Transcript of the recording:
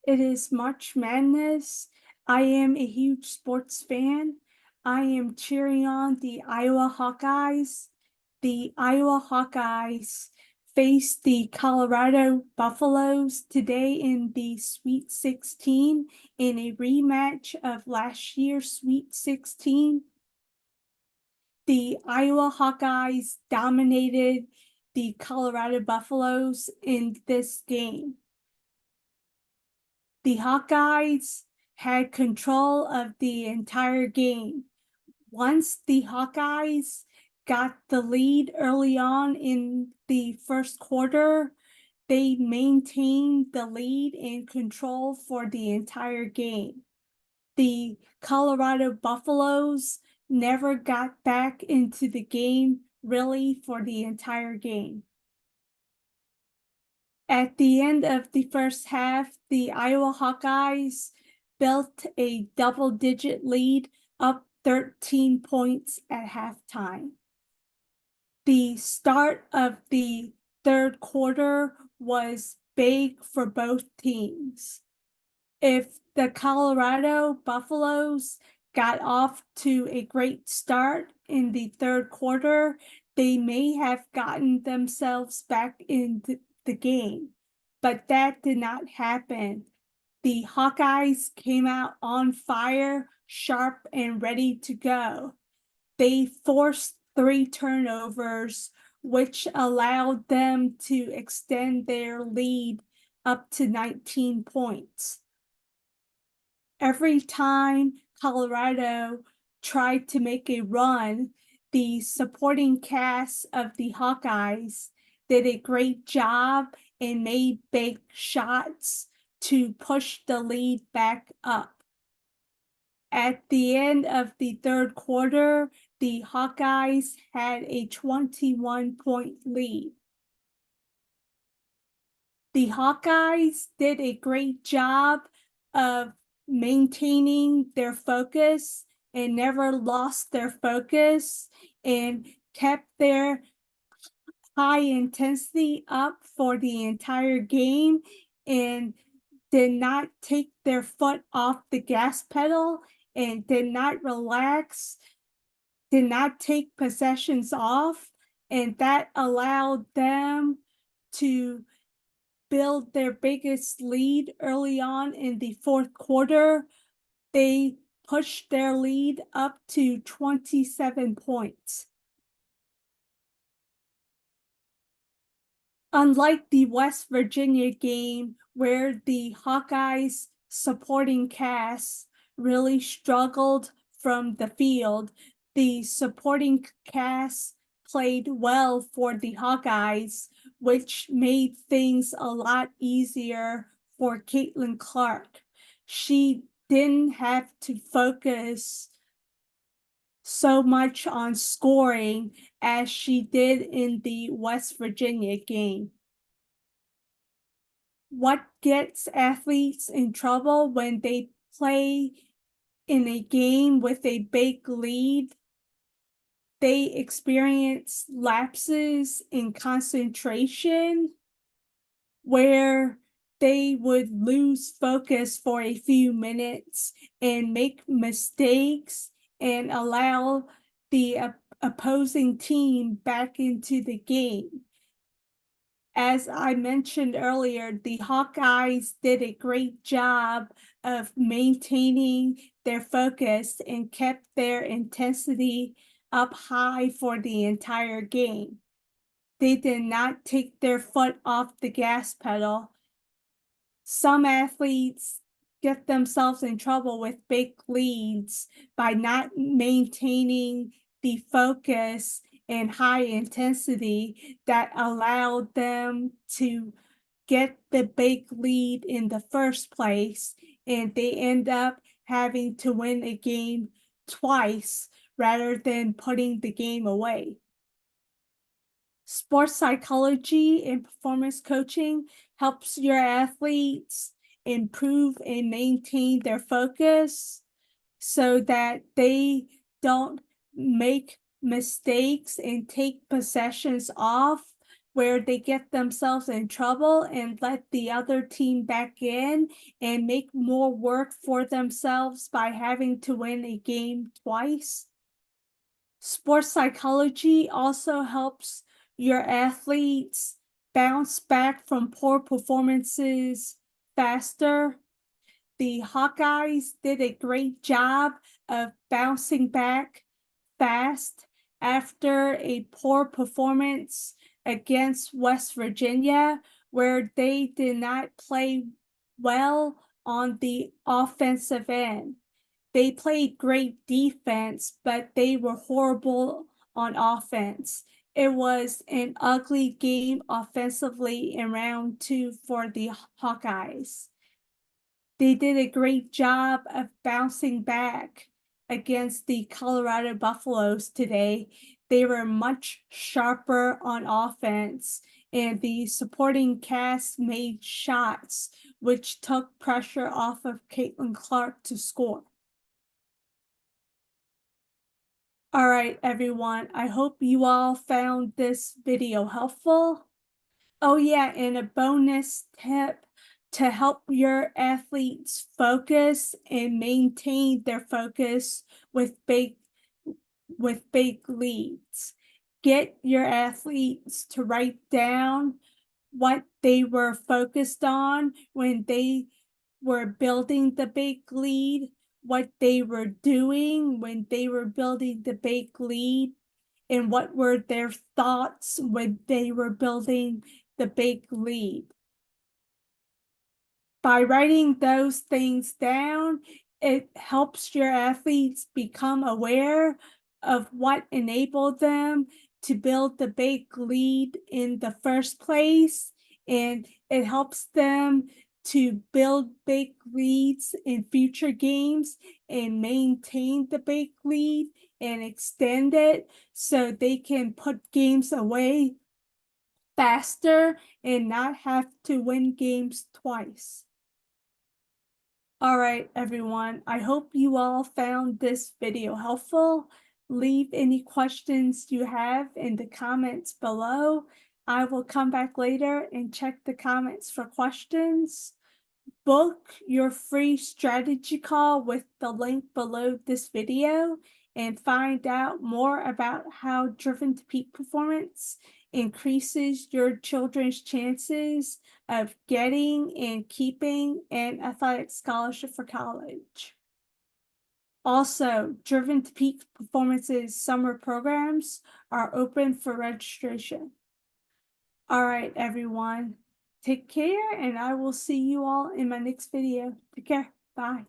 It is March Madness. I am a huge sports fan. I am cheering on the Iowa Hawkeyes. The Iowa Hawkeyes face the Colorado Buffaloes today in the Sweet 16 in a rematch of last year's Sweet 16. The Iowa Hawkeyes dominated the Colorado Buffaloes in this game. The Hawkeyes had control of the entire game. Once the Hawkeyes got the lead early on in the first quarter, they maintained the lead and control for the entire game. The Colorado Buffaloes never got back into the game really for the entire game. At the end of the first half, the Iowa Hawkeyes built a double-digit lead, up 13 points at halftime. The start of the third quarter was big for both teams. If the Colorado Buffaloes got off to a great start in the third quarter, they may have gotten themselves back into the game, but that did not happen. The Hawkeyes came out on fire, sharp and ready to go. They forced 3 turnovers, which allowed them to extend their lead up to 19 points. Every time Colorado tried to make a run, the supporting cast of the Hawkeyes did a great job and made big shots to push the lead back up. At the end of the third quarter, the Hawkeyes had a 21-point lead. The Hawkeyes did a great job of maintaining their focus and never lost their focus and kept their high intensity up for the entire game and did not take their foot off the gas pedal and did not relax, did not take possessions off, and that allowed them to build their biggest lead early on in the fourth quarter. They pushed their lead up to 27 points. Unlike the West Virginia game, where the Hawkeyes supporting cast really struggled from the field, the supporting cast played well for the Hawkeyes, which made things a lot easier for Caitlin Clark. She didn't have to focus so much on scoring as she did in the West Virginia game. What gets athletes in trouble when they play in a game with a big lead? They experience lapses in concentration where they would lose focus for a few minutes and make mistakes and allow the opposing team back into the game. As I mentioned earlier, the Hawkeyes did a great job of maintaining their focus and kept their intensity up high for the entire game. They did not take their foot off the gas pedal. Some athletes get themselves in trouble with big leads by not maintaining the focus and high intensity that allowed them to get the big lead in the first place, and they end up having to win a game twice rather than putting the game away. Sports psychology and performance coaching helps your athletes improve and maintain their focus so that they don't make mistakes and take possessions off where they get themselves in trouble and let the other team back in and make more work for themselves by having to win a game twice. Sports psychology also helps your athletes bounce back from poor performances faster. The Hawkeyes did a great job of bouncing back fast after a poor performance against West Virginia, where they did not play well on the offensive end. They played great defense, but they were horrible on offense. It was an ugly game offensively in round 2 for the Hawkeyes. They did a great job of bouncing back against the Colorado Buffaloes today. They were much sharper on offense, and the supporting cast made shots, which took pressure off of Caitlin Clark to score. All right, everyone, I hope you all found this video helpful. Oh yeah, and a bonus tip to help your athletes focus and maintain their focus with big leads. Get your athletes to write down what they were focused on when they were building the big lead, what they were doing when they were building the big lead, and what were their thoughts when they were building the big lead. By writing those things down, it helps your athletes become aware of what enabled them to build the big lead in the first place, and it helps them to build big leads in future games and maintain the big lead and extend it so they can put games away faster and not have to win games twice. All right, everyone, I hope you all found this video helpful. Leave any questions you have in the comments below. I will come back later and check the comments for questions. Book your free strategy call with the link below this video and find out more about how Driven to Peak Performance increases your children's chances of getting and keeping an athletic scholarship for college. Also, Driven to Peak Performance's summer programs are open for registration. All right, everyone. Take care, and I will see you all in my next video. Take care. Bye.